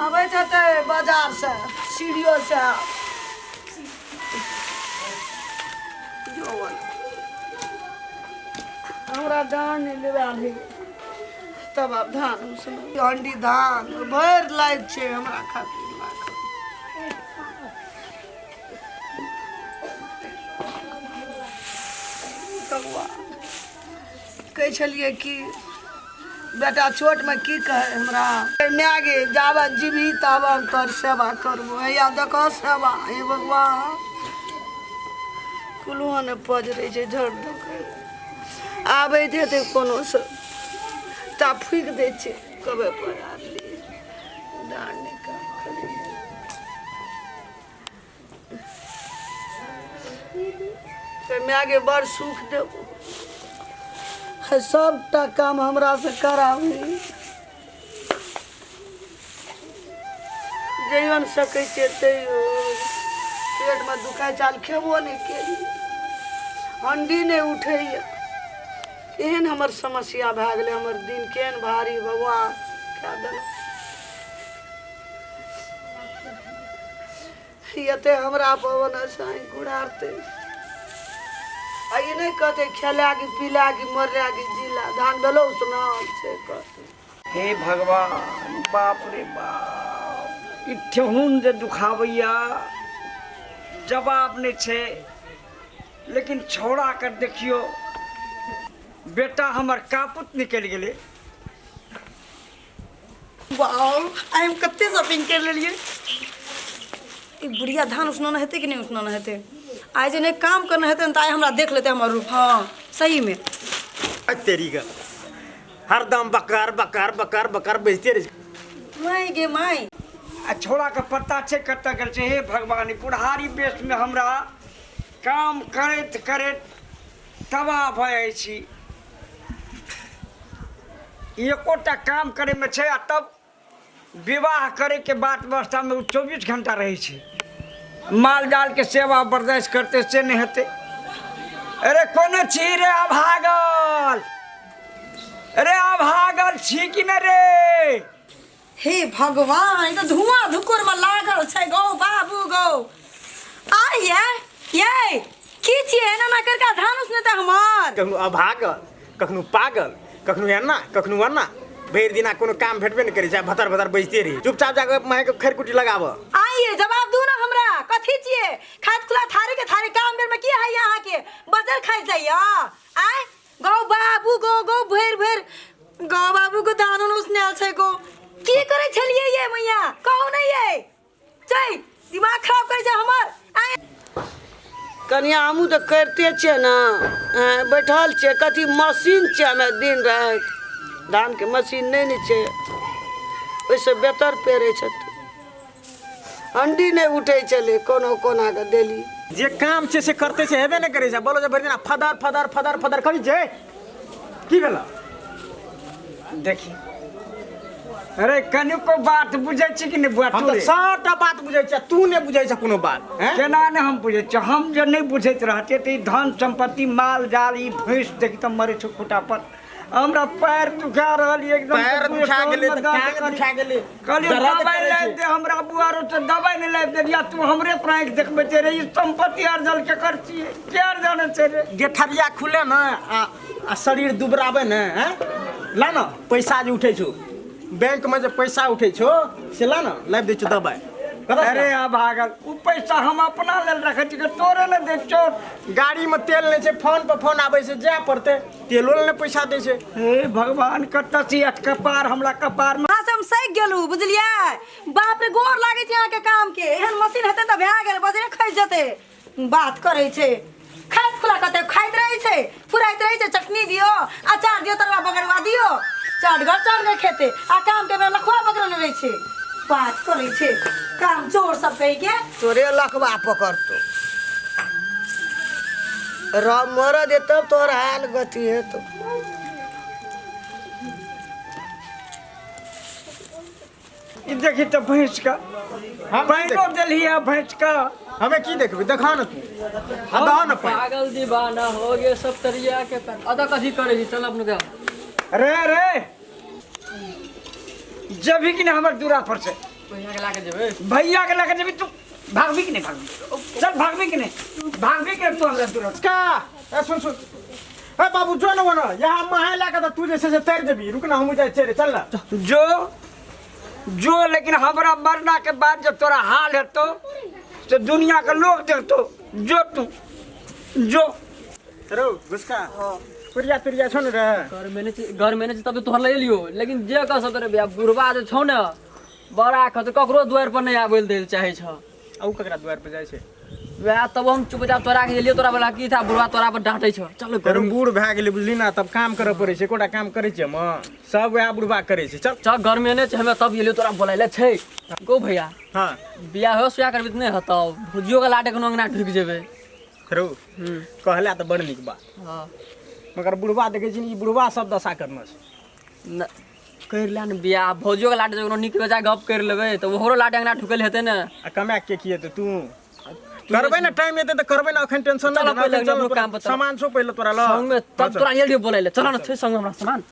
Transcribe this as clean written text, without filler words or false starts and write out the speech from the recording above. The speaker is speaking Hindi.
आवे थे बाजार से सीढ़ियों से हमरा धान नहीं लेवाल तब अब धान अंडी धान भर लाइक छे हमरा खातिर कहे छलिए कि बेटा छोट में की कहे हमरा मागे जावन जीवी तावन तोर सेवा करबो या देखो सेवा हे भगवान कुलुआ ने पजरे छै झड़ धक आबे थे कोनो से ता फूक दे छै कबे पर आली डांड निकाल तो मैं आगे बड़ सुख देबो सबटा काम हमरा से कराबी जैन सकै छै तैयो पेट में दुखाय चाल खेबो नहीं केली अंडी नहीं उठैया एहन हमर समस्या भए गेलै हमर दिन केहन भारी भगवान क्या देलक एते हमरा पवन साई गुड़ारते आई नहीं कहते खेला की पीला की मर्या की जिला धान दलो सुना से कहते हे भगवान बाप रे बाप इठहुन जे दुखावैया जवाब नहीं छे लेकिन छोड़ा कर देखियो बेटा हमर कापुत निकल गेले वाओ आई एम कत्ते शॉपिंग कर लेलिए ई बुढ़िया धान उसनाना हेते कि नहीं उसनाना हेते आज ने काम करना हेते त आइ हमरा देख लेते हमर रूप हां सही में तेरी का हरदम बकर बकर बकर बकर बेचते रह माई गे माई आ छोड़ा का पत्ता छे कत्ता गेल छे हे भगवान बुढ़ारी बेस में हमरा काम करैत करैत तबाह भए छी एकोटा काम करे में छे आ तब विवाह करे के बाद व्यवस्था में 24 घंटा रहे छे माल जाल के सेवा बर्दाश्त करते से नहीं होते अरे कोने छी रे अभागल अरे अभागल छी कि न रे हे भगवान ई तो धुआं धुकुर में लागल छै गो बाबू गो आइ ये की छिए एना ना करके धान उसने त हमर कखनो अभागल कखनो पागल कखनो एना भर दिना कोनो काम भेटबे नहीं करे भतर भतर बजते रही चुपचाप जाके माय के खरकुटी लगाव आइए जवाब दू ना हमरा कथी छिए खात खुला थारे के थारे काम बेर में की है यहाँ के बजर खाइ जाइया आय गो बाबू गो गो भर भर गो बाबू को धान उसने आल छै गो की करे छलिए ये मैया कहू नहीं ये चै दिमाग खराब करे छै हमर आय कनिया हमू तो करते छे ना बैठल छे कथी मशीन छे हमें दिन रात धान के मशीन नहीं छे वैसे बेहतर पेरे छे अंडी नहीं उठे चले कोनो कोना के देली जे काम छे से करते छे हेबे नहीं करे छे बोलो जे भर दिना फदर फदर फदर फदर करी छे की भेला देखी अरे कनिको बात बुझे छी कि नहीं बुआ हम तो सबटा बात बुझे छे तू नहीं बुझे छे कोनो बात हैं केना ने हम बुझे छी हम जे नहीं बुझैत रहते त धन संपत्ति माल जाल ई भैंस देखि त मरे छ खुटा पर हमरा पैर दुखा रहल एकदम पैर दुखा गेले त टांग दुखा गेले कहलियो दवाई ले दे हमरा बुआरो त दवाई नहीं ले दे दिया तू हमरे प्राइक देखबे ते रे ई संपत्ति अर्जल के कर छी के अर्जन छै रे गेठरिया खुले ना आ शरीर दुबराबे ना हैं ला ना पैसा जे उठे छो बैंक में जो पैसा उठे छो से ला ना लाइव दे छो दबाई अरे भागल उ पैसा हम अपना लेल रखे छी के तोरे ने दे छो गाड़ी में तेल नहीं छे फोन पर फोन आवे से जा पड़ते तेलो ने पैसा दे छे हे भगवान कत्ता छी अटकपार हमरा कपार में हम सही गेलू बुझलिए बाप रे गोर लागे छै यहाँ के काम के एहन मशीन हेते त भए गेल बजरे खै जते बात करे छै खाइत खुला कते खाइत रहे छै फुराइत रहे छै चटनी दियो अचार दियो तरवा बगरवा दियो चाट खेते आ काम के में लखवा बगरन रहे छै बात करे छै काम चोर सब कह के तोरे लखवा पकड़तो राम मर दे तब तोर हाल गति है तो ई देखी तो भैंस का पैनो देलिए भैंस का हमें की देखबे देखा न तू अदा न पागल दीवाना हो गए सब तरिया के अदा कथी करे छी चल अपने का रे जब भी कि हमर दूरा पर से भैया के लाके जेबे भैया के लगे जब तू भागबी कि नहीं भागबी चल भागबी कि नहीं भागबी कि तू हमरा तुरंत का ए सुन सुन ए बाबू जो न वना यहाँ महा लाके तो तू जैसे से तैर देबी रुक ना हम जाए चले चल ना जो लेकिन हमरा मरना के बाद जब तोरा हाल है तो दुनिया का लोग देखतो जो तू जो रो घुसका पुरिया छोन रे घर में तब तोहर ले लियो लेकिन जे कह सब रे भैया बुढ़वा जे छौ ने बड़ा खत ककरो द्वार पर नहीं आबै दे चाहे छ औ ककरा द्वार पे जाय छै वह तब हम चुपचाप तोरा के लिए तोरा वाला की था बुढ़वा तोरा पर डांटे छ चल तेरे बूढ़ भए गेलै बुझली ना तब काम करे पड़े छै कोटा काम करे छै म सब वह बुढ़वा करे छै चल चल घर में ने छ हमें तब ये तोरा बोलाइले छै को भैया हां बियाह हो सुया करबी नहीं हतौ भुजियो के लाटे के नंगना ढुक जेबे रो कहला त बड़ नीक बात हां मगर बुढ़वा देखे छी ई बुढ़वा सब दशा करना छै कर ला न बियाह भौजियो के लाटे जनो निक बेजा गप कर लेबे त ओहरो लाटे अंगना ठुकल हेते न आ कमा के किए त तू करबे ना टाइम एते त करबे ना अखन टेंशन चल ना पहिले अपनो काम बता सामान सो पहिले तोरा ल संग में तब तोरा ये बोलाइले चल न छै संग हमरा सामान